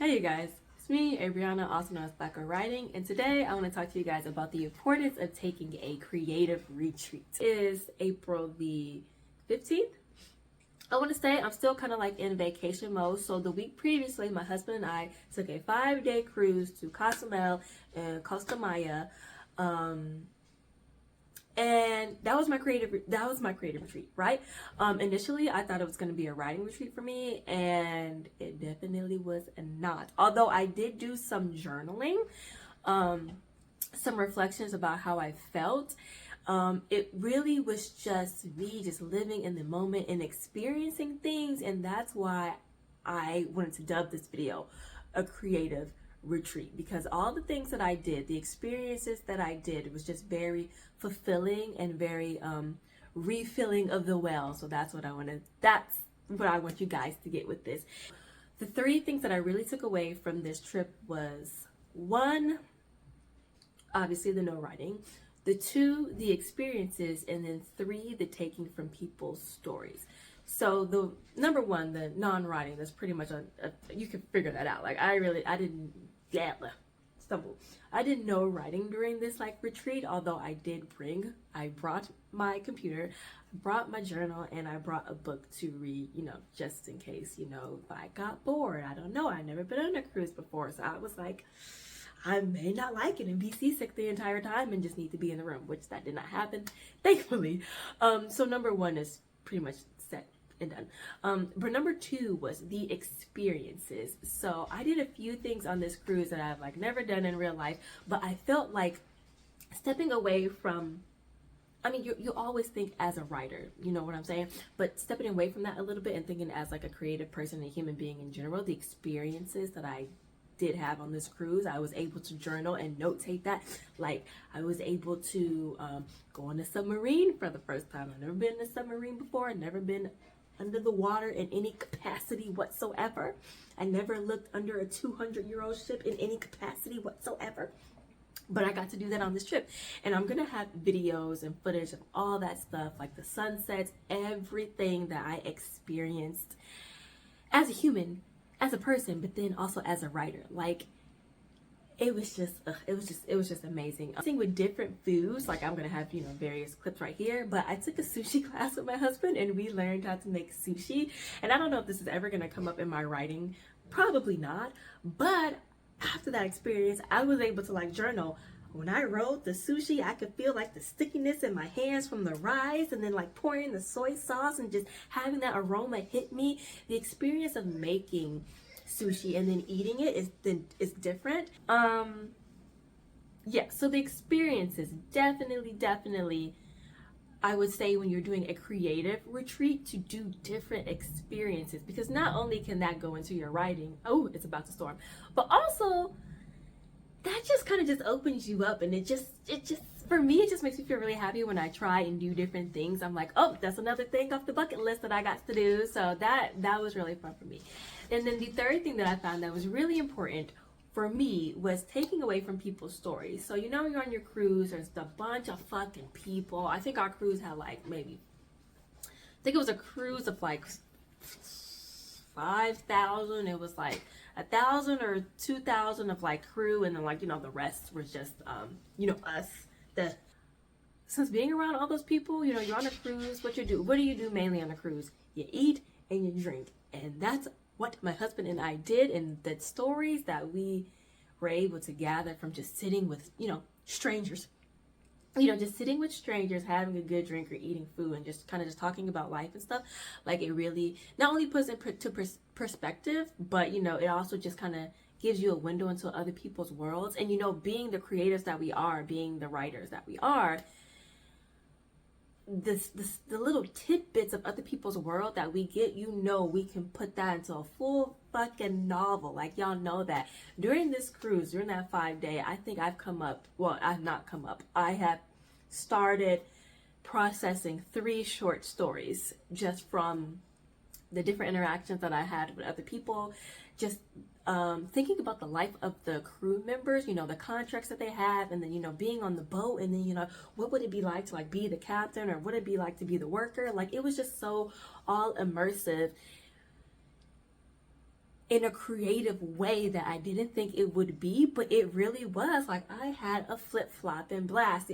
Hey you guys, it's me, Abriana, also known as Black Girl Writing, and today I want to talk to you guys about the importance of taking a creative retreat. It is April the 15th. I want to say I'm still kind of like in vacation mode. So the week previously, my husband and I took a 5-day cruise to Cozumel and Costa Maya. And that was my creative retreat, right? Initially I thought it was going to be a writing retreat for me, and it definitely was not. Although I did do some journaling, some reflections about how I felt. It really was just me just living in the moment and experiencing things, and that's why I wanted to dub this video a creative retreat, because all the things that I did, the experiences that I did, was just very fulfilling and very refilling of the well. So that's what I want you guys to get with this. The 3 things that I really took away from this trip was 1, obviously the no writing, the 2, the experiences, and then 3, the taking from people's stories. So the number 1, the non-writing, that's pretty much you can figure that out. Like I didn't know writing during this retreat, although I brought my computer, I brought my journal, and I brought a book to read, just in case, if I got bored. I don't know, I've never been on a cruise before, so I was like, I may not like it and be seasick the entire time and just need to be in the room, which that did not happen, thankfully. So number 1 is pretty much set and done. But number 2 was the experiences. So I did a few things on this cruise that I've never done in real life, but I felt like stepping away from, you always think as a writer, you know what I'm saying? But stepping away from that a little bit and thinking as a creative person and a human being in general, the experiences that I did have on this cruise, I was able to journal and notate that. I was able to go on a submarine for the first time. I've never been in a submarine before. I've never been under the water in any capacity whatsoever. I never looked under a 200-year-old ship in any capacity whatsoever. But I got to do that on this trip, and I'm gonna have videos and footage of all that stuff, like the sunsets, everything that I experienced as a human, as a person, but then also as a writer. It was just amazing. Sing with different foods, I'm gonna have various clips right here, but I took a sushi class with my husband and we learned how to make sushi. And I don't know if this is ever gonna come up in my writing, probably not, but after that experience I was able to journal. When I wrote the sushi, I could feel the stickiness in my hands from the rice, and then pouring the soy sauce and just having that aroma hit me. The experience of making sushi and then eating it is different. Yeah, so the experiences definitely, I would say, when you're doing a creative retreat, to do different experiences, because not only can that go into your writing, oh, it's about to storm, but also that just kind of just opens you up, and it just for me, it just makes me feel really happy when I try and do different things. I'm like, oh, that's another thing off the bucket list that I got to do. So that was really fun for me. And then the 3rd thing that I found that was really important for me was taking away from people's stories. So you're on your cruise, there's a bunch of fucking people. I think our cruise had maybe, I think it was a cruise of 5,000. It was 1,000 or 2,000 of crew, and then the rest was just us. Since being around all those people, you're on a cruise, what do you do mainly on a cruise? You eat and you drink. And that's what my husband and I did, and the stories that we were able to gather from just sitting with strangers, just sitting with strangers, having a good drink or eating food, and just kind of just talking about life and stuff. It really not only puts it into perspective, but it also just kind of gives you a window into other people's worlds. And being the creatives that we are, being the writers that we are, the little tidbits of other people's world that we get, we can put that into a full fucking novel. Y'all know that during this cruise, during that 5-day, I think I've I have started processing 3 short stories just from the different interactions that I had with other people, just thinking about the life of the crew members, the contracts that they have, and then, being on the boat, and then, what would it be like to be the captain, or what would it be like to be the worker? It was just so all immersive. in a creative way that I didn't think it would be, but it really was. Like, I had a flip-flop and blast.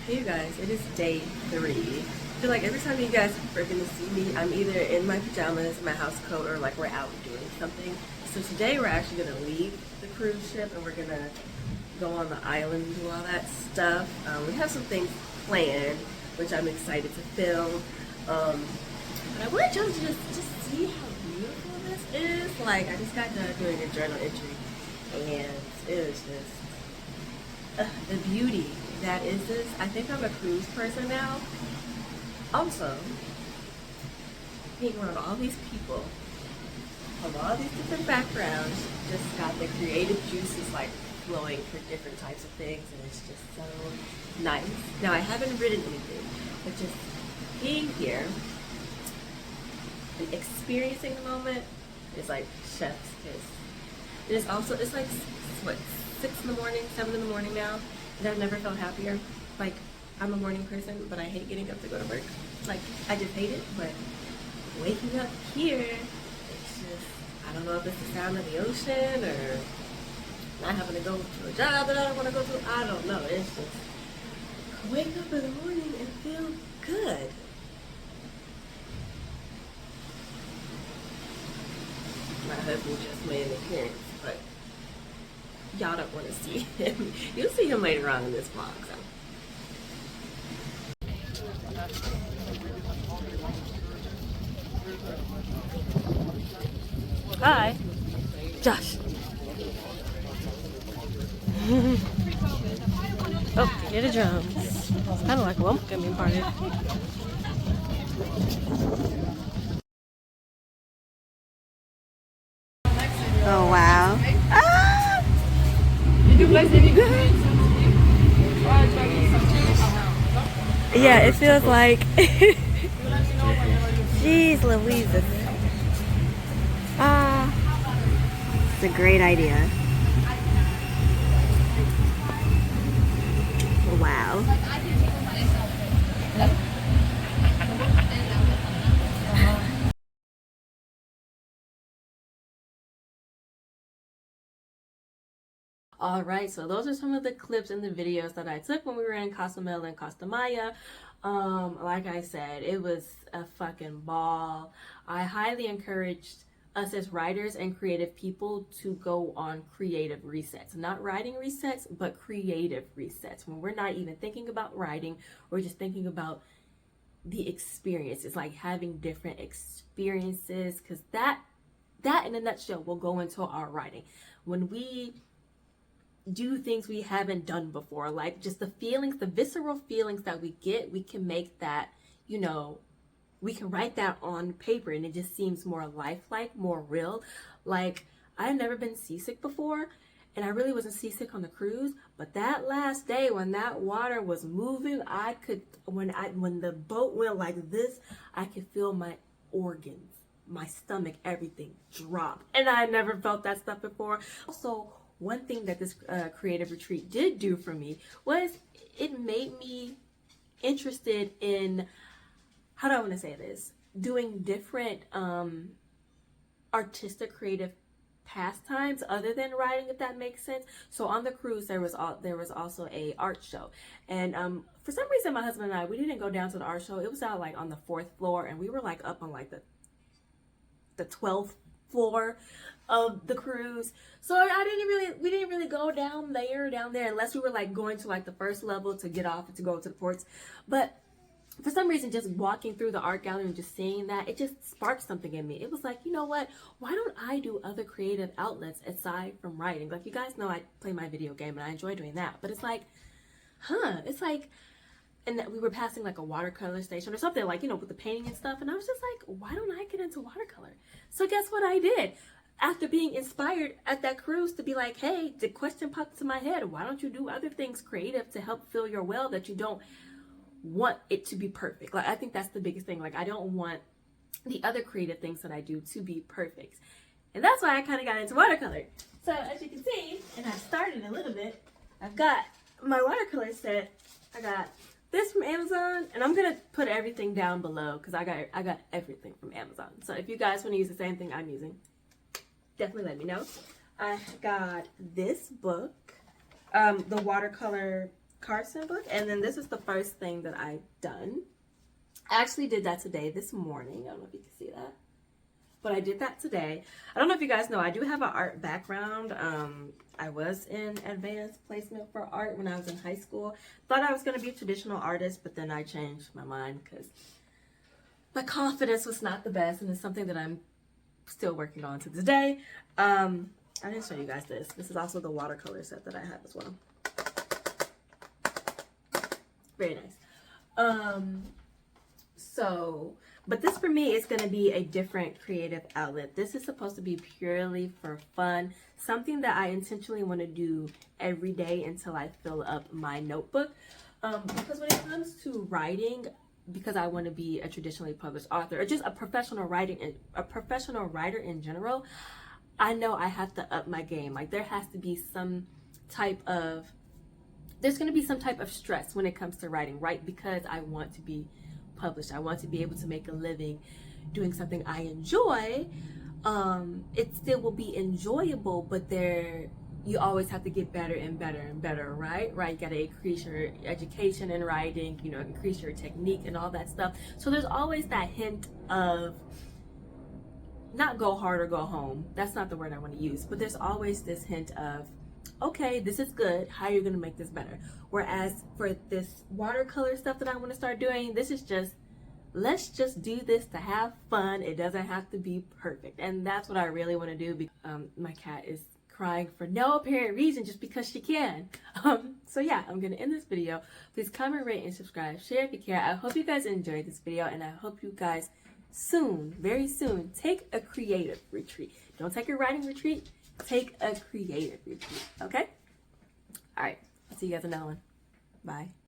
Hey you guys, it is day 3. I feel like every time you guys are gonna see me, I'm either in my pajamas, my house coat, or like we're out doing something. So today we're actually gonna leave the cruise ship and we're gonna go on the island and do all that stuff. We have some things planned, which I'm excited to film. But I wanted y'all to just see how beautiful this is. Like, I just got done doing a journal entry and it was just the beauty that is this. I think I'm a cruise person now. Also, being around all these people from all these different backgrounds just got the creative juices like flowing for different types of things, and it's just so nice. Now, I haven't written anything, but just being here and experiencing the moment is like chef's kiss. It is also, it's like, what, 6 in the morning, 7 in the morning now, and I've never felt happier. Like, I'm a morning person, but I hate getting up to go to work. Like, I just hate it, but waking up here, it's just, I don't know if it's the sound of the ocean or not having to go to a job that I don't want to go to. I don't know. It's just wake up in the morning and feel good. My husband just made an appearance, but y'all don't want to see him. You'll see him later on in this vlog. So. Hi, Josh. Oh, hear the drums. It's kind of like a homecoming party. Oh wow! Ah! Yeah, it feels like. Jeez, Louise. It's a great idea. Wow. Alright, so those are some of the clips and the videos that I took when we were in Cozumel and Costa Maya. Like I said, it was a fucking ball. I highly encouraged us as writers and creative people to go on creative resets. Not writing resets, but creative resets. When we're not even thinking about writing, we're just thinking about the experience. It's like having different experiences, because that in a nutshell will go into our writing. When we do things we haven't done before, like just the feelings, the visceral feelings that we get, we can make that, you know, we can write that on paper and it just seems more lifelike, more real. Like, I've never been seasick before, and I really wasn't seasick on the cruise, but that last day when that water was moving, I could, when the boat went like this, I could feel my organs, my stomach, everything drop. And I never felt that stuff before. Also, one thing that this creative retreat did do for me was it made me interested in, how do I want to say this, doing different artistic creative pastimes other than writing, if that makes sense. So on the cruise there was also a art show, and for some reason my husband and I, we didn't go down to the art show. It was out like on the 4th floor, and we were like up on like the 12th floor of the cruise. So we didn't really go down there unless we were like going to like the first level to get off and to go to the ports. But for some reason, just walking through the art gallery and just seeing that, it just sparked something in me. It was like, you know what? Why don't I do other creative outlets aside from writing? Like, you guys know I play my video game and I enjoy doing that. But it's like, it's like, and that we were passing like a watercolor station or something, like, you know, with the painting and stuff. And I was just like, why don't I get into watercolor? So guess what I did? After being inspired at that cruise to be like, hey, the question popped into my head. Why don't you do other things creative to help fill your well that you don't want it to be perfect? Like, I think that's the biggest thing. Like, I don't want the other creative things that I do to be perfect. And that's why I kind of got into watercolor. So as you can see, and I started a little bit, I've got my watercolor set. I got this from Amazon, and I'm gonna put everything down below because I got everything from Amazon. So if you guys want to use the same thing I'm using, definitely let me know. I got this book, the watercolor Carson book, and then this is the first thing that I've done. I actually did that today, this morning. I don't know if you can see that, but I did that today. I don't know if you guys know, I do have an art background. I was in advanced placement for art when I was in high school. Thought I was going to be a traditional artist, but then I changed my mind because my confidence was not the best, and it's something that I'm still working on to this day. I didn't show you guys this. This is also the watercolor set that I have as well. Very nice. But this for me is going to be a different creative outlet. This is supposed to be purely for fun, something that I intentionally want to do every day until I fill up my notebook. Because when it comes to writing, because I want to be a traditionally published author or just a professional writer in general, I know I have to up my game. Like, there has to be some type of there's going to be some type of stress when it comes to writing, right? Because I want to be published. I want to be able to make a living doing something I enjoy. It still will be enjoyable, but you always have to get better and better and better, right? You got to increase your education in writing, you know, increase your technique and all that stuff. So there's always that hint of, not go hard or go home. That's not the word I want to use, but there's always this hint of, okay, this is good. How are you going to make this better? Whereas for this watercolor stuff that I want to start doing, this is just, let's just do this to have fun. It doesn't have to be perfect. And that's what I really want to do. My cat is crying for no apparent reason, just because she can. So yeah, I'm going to end this video. Please comment, rate, and subscribe. Share if you care. I hope you guys enjoyed this video, and I hope you guys soon, very soon, take a creative retreat. Don't take a writing retreat. Take a creative retreat, okay? All right, I'll see you guys in another one. Bye.